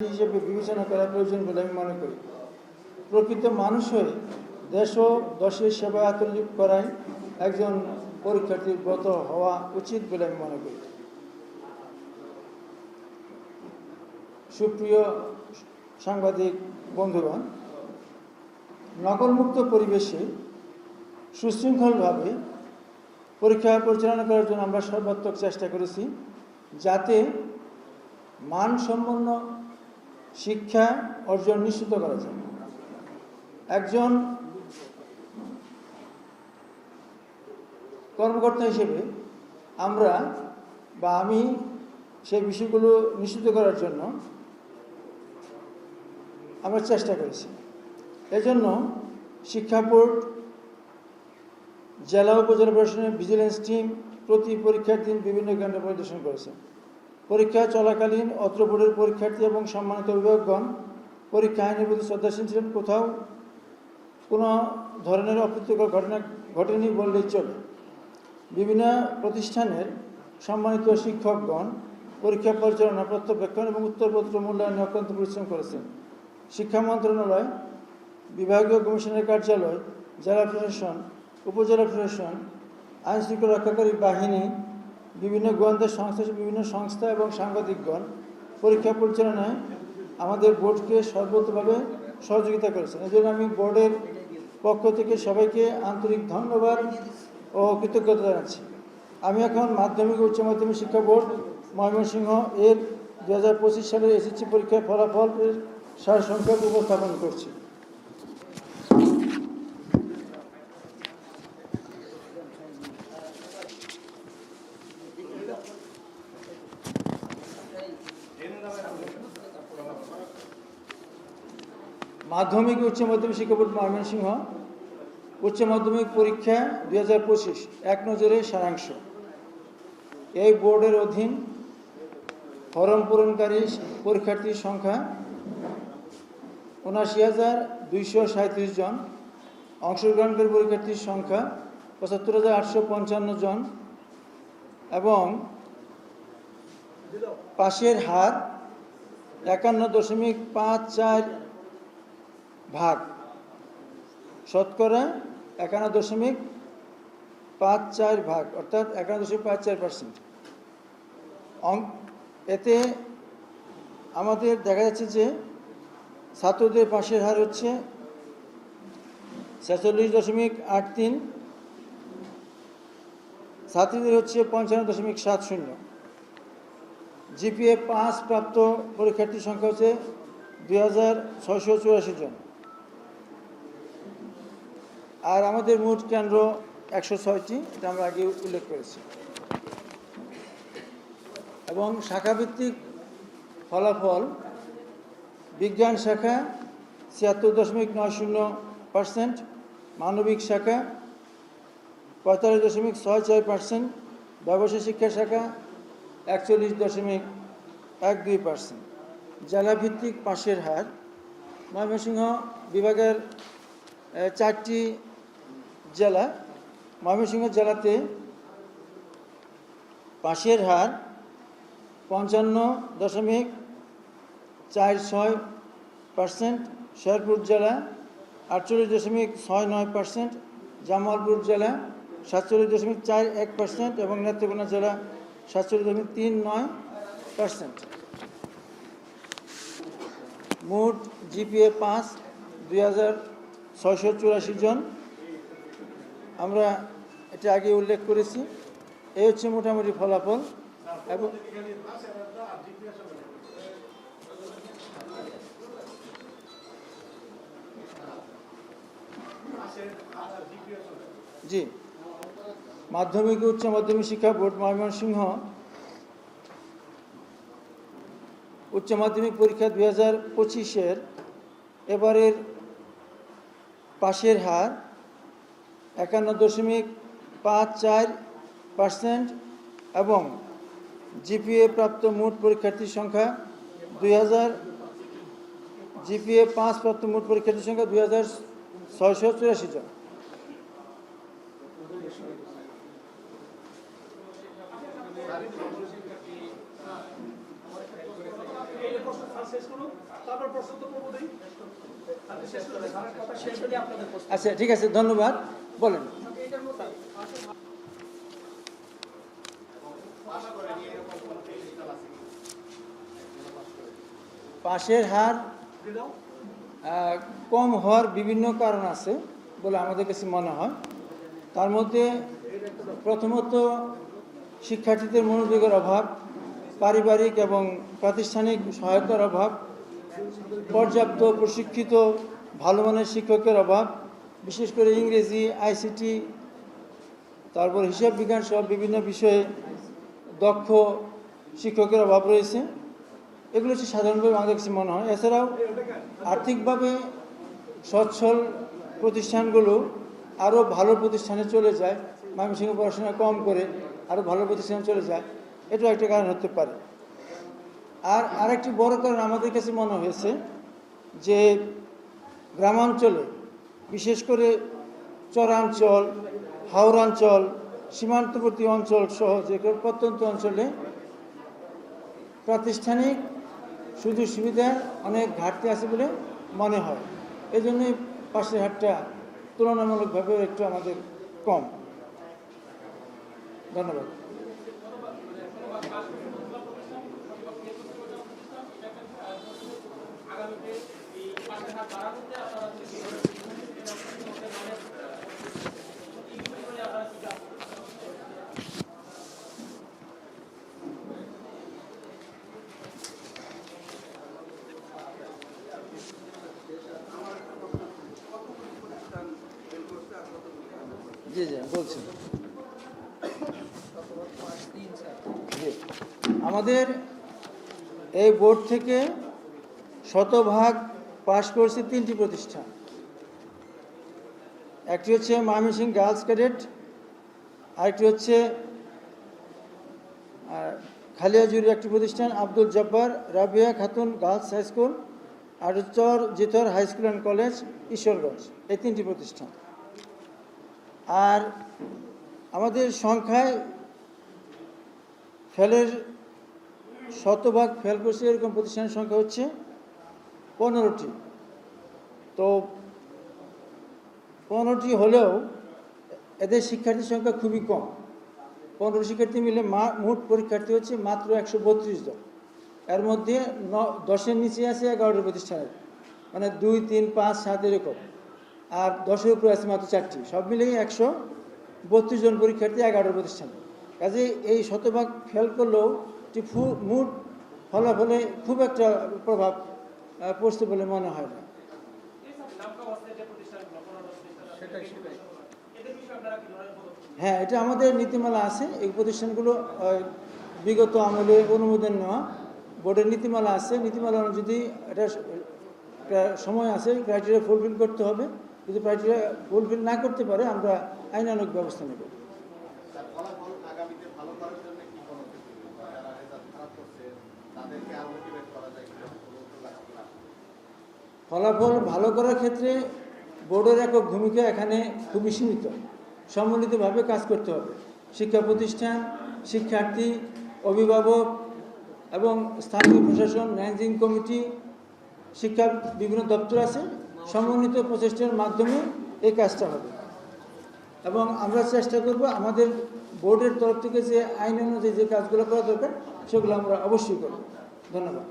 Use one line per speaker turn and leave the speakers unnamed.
হিসেবে বিবেচনা করা প্রয়োজন বলে আমি মনে করি। প্রকৃত মানুষ হয়ে দেশ ও দশের সেবায় আত্মনিয়োগ করাই একজন পরীক্ষার্থীর ব্রত হওয়া উচিত বলে আমি মনে করি। সুপ্রিয় সাংবাদিক বন্ধুগণ, নকলমুক্ত পরিবেশে সুশৃঙ্খলভাবে পরীক্ষা পরিচালনা করার জন্য আমরা সর্বাত্মক চেষ্টা করেছি, যাতে মানসম্পন্ন শিক্ষা অর্জন নিশ্চিত করা যায়। একজন কর্মকর্তা হিসেবে আমি সেই বিষয়গুলো নিশ্চিত করার জন্য আমরা চেষ্টা করেছি। এজন্য শিক্ষা বোর্ড, জেলা উপজেলা প্রশাসনের ভিজিলেন্স টিম প্রতি পরীক্ষার দিন বিভিন্ন কেন্দ্র পরিদর্শন করেছে। পরীক্ষা চলাকালীন অত্র বোর্ডের পরীক্ষার্থী এবং সম্মানিত অভিভাবকগণ পরীক্ষা আইনের প্রতি শ্রদ্ধাশীল ছিলেন। কোথাও কোনো ধরনের অপ্রীতিকর ঘটনা ঘটেনি বললেই চলে। বিভিন্ন প্রতিষ্ঠানের সম্মানিত শিক্ষকগণ পরীক্ষা পরিচালনা, প্রত্যবেক্ষণ এবং উত্তরপত্র মূল্যায়নে অত্যন্ত পরিশ্রম করেছেন। শিক্ষা মন্ত্রণালয়, বিভাগীয় কমিশনের কার্যালয়, জেলা প্রশাসন, উপজেলা প্রশাসন, আইনশৃঙ্খলা রক্ষাকারী বাহিনী, বিভিন্ন গোয়েন্দা সংস্থা, বিভিন্ন সংস্থা এবং সাংবাদিকগণ পরীক্ষা পরিচালনায় আমাদের বোর্ডকে সর্বতভাবে সহযোগিতা করেছেন। এজন্য আমি বোর্ডের পক্ষ থেকে সবাইকে আন্তরিক ধন্যবাদ ও কৃতজ্ঞতা জানাচ্ছি। আমি এখন মাধ্যমিক ও উচ্চ মাধ্যমিক শিক্ষা বোর্ড ময়মনসিংহ এর 2025 সালের এসএসসি পরীক্ষার ফলাফলের সারসংক্ষেপ উপস্থাপন করছি। মাধ্যমিক উচ্চ মাধ্যমিক শিক্ষা বোর্ড ময়মনসিংহ উচ্চ মাধ্যমিক পরীক্ষা 2025 এক নজরে সারাংশ। এই বোর্ডের অধীন ফরম পূরণকারী পরীক্ষার্থীর সংখ্যা ৭৯,237 জন, অংশগ্রহণকারী পরীক্ষার্থীর সংখ্যা ৭৫,855 জন এবং পাশের হার 51.54%, শতকরা 51.54%, অর্থাৎ 51.54%। এতে আমাদের দেখা যাচ্ছে যে ছাত্রদের পাশের হার হচ্ছে 46.83, ছাত্রীদের হচ্ছে 55.70। জিপিএ 5 প্রাপ্ত পরীক্ষার্থীর সংখ্যা হচ্ছে 2,684 জন। আর আমাদের মোট কেন্দ্র 106টি, এটা আমরা আগে উল্লেখ করেছি। এবং শাখাভিত্তিক ফলাফল: বিজ্ঞান শাখা 76.90%, মানবিক শাখা 45.64%, ব্যবসায় শিক্ষা শাখা 41.12%। জেলাভিত্তিক পাশের হার: ময়মনসিংহ বিভাগের 4টি জেলা। ময়মনসিংহ জেলাতে পাশের হার 55.46%, শেরপুর জেলা 48.69%, জামালপুর জেলা 47.41% এবং নেত্রকোনা জেলা 47.39%। মোট জিপিএ 5 2,684 জন। আমরা এটা আগে উল্লেখ করেছি। এই হচ্ছে মোটামুটি ফলাফল। এবং জি, মাধ্যমিক উচ্চ মাধ্যমিক শিক্ষা বোর্ড ময়মনসিংহ উচ্চ মাধ্যমিক পরীক্ষা 2025-এর এবারের পাশের হার 51.54% এবং জিপিএ প্রাপ্ত মোট পরীক্ষার্থীর সংখ্যা 2,684 জন।
শেষ করুন।
আচ্ছা, ঠিক আছে, ধন্যবাদ। বলেন। পাশের হার কম হওয়ার বিভিন্ন কারণ আছে বলে আমাদের কাছে মনে হয়। তার মধ্যে প্রথমত শিক্ষার্থীদের মনোযোগের অভাব, পারিবারিক এবং প্রাতিষ্ঠানিক সহায়তার অভাব, পর্যাপ্ত প্রশিক্ষিত ভালো মানের শিক্ষকের অভাব, বিশেষ করে ইংরেজি, আইসিটি, তারপর হিসাব বিজ্ঞান সহ বিভিন্ন বিষয়ে দক্ষ শিক্ষকের অভাব রয়েছে। এগুলো হচ্ছে সাধারণভাবে আমাদের কাছে মনে হয়। এছাড়াও আর্থিকভাবে সচ্ছল প্রতিষ্ঠানগুলো আরও ভালো প্রতিষ্ঠানে চলে যায়, ময়মনসিংহে পড়াশোনা কম করে আরও ভালো প্রতিষ্ঠানে চলে যায়, এটাও একটা কারণ হতে পারে। আর আরেকটি বড় কারণ আমাদের কাছে মনে হয়েছে যে গ্রামাঞ্চলে, বিশেষ করে চরাঞ্চল, হাওড়াঞ্চল, সীমান্তবর্তী অঞ্চল সহ যে প্রত্যন্ত অঞ্চলে প্রাতিষ্ঠানিক সুযোগ সুবিধার অনেক ঘাটতি আছে বলে মনে হয়। এই জন্যই পাশের হারটা তুলনামূলকভাবে একটু আমাদের কম। ধন্যবাদ। জি জি বলছি। আমাদের এই বোর্ড থেকে শতভাগ পাশ করছে 3টি প্রতিষ্ঠান। একটি হচ্ছে ময়মনসিংহ গার্লস ক্যাডেট, আরেকটি হচ্ছে খালিয়াজুরি একটি প্রতিষ্ঠান, Abdul Jabbar Rabia Khatun girls high school, আর Char Jithar high school and college, Ishwarganj. এই 3টি প্রতিষ্ঠান। আর আমাদের সংখ্যায় ফেলের শতভাগ ফেল করছে এরকম প্রতিষ্ঠানের সংখ্যা হচ্ছে 15টি। তো 15টি হলেও এদের শিক্ষার্থীর সংখ্যা খুবই কম। 15 শিক্ষার্থী মিলে মোট পরীক্ষার্থী হচ্ছে মাত্র 132 জন। এর মধ্যে 10-এর নিচে আছে 11টি প্রতিষ্ঠানের, মানে 2, 3, 5, 7 এরকম। আর 10-এর উপরে আছে মাত্র 4টি। সব মিলেই 132 জন পরীক্ষার্থী 11টি প্রতিষ্ঠানে। কাজে এই শতভাগ ফেল করলেও মোট ফলাফলে খুব একটা প্রভাব পড়ছে বলে মনে হয় না। হ্যাঁ, এটা আমাদের নীতিমালা আছে। এই প্রতিষ্ঠানগুলো বিগত আমলে অনুমোদন নেওয়া বোর্ডের নীতিমালা আছে। নীতিমালা যদি এটা সময় আছে, ক্রাইটেরিয়া ফুলফিল করতে হবে। যদি ক্রাইটেরিয়া ফুলফিল না করতে পারে আমরা আইনানুগ ব্যবস্থা নেব। ফলাফল ভালো করার ক্ষেত্রে বোর্ডের একক ভূমিকা এখানে খুবই সীমিত। সম্মিলিতভাবে কাজ করতে হবে। শিক্ষা প্রতিষ্ঠান, শিক্ষার্থী, অভিভাবক এবং স্থানীয় প্রশাসন, ম্যানেজিং কমিটি, শিক্ষা বিভিন্ন দপ্তর আছে, সমন্বিত প্রচেষ্টার মাধ্যমে এই কাজটা হবে। এবং আমরা চেষ্টা করব আমাদের বোর্ডের তরফ থেকে যে আইন অনুযায়ী যে কাজগুলো করা দরকার সেগুলো আমরা অবশ্যই করব। ধন্যবাদ।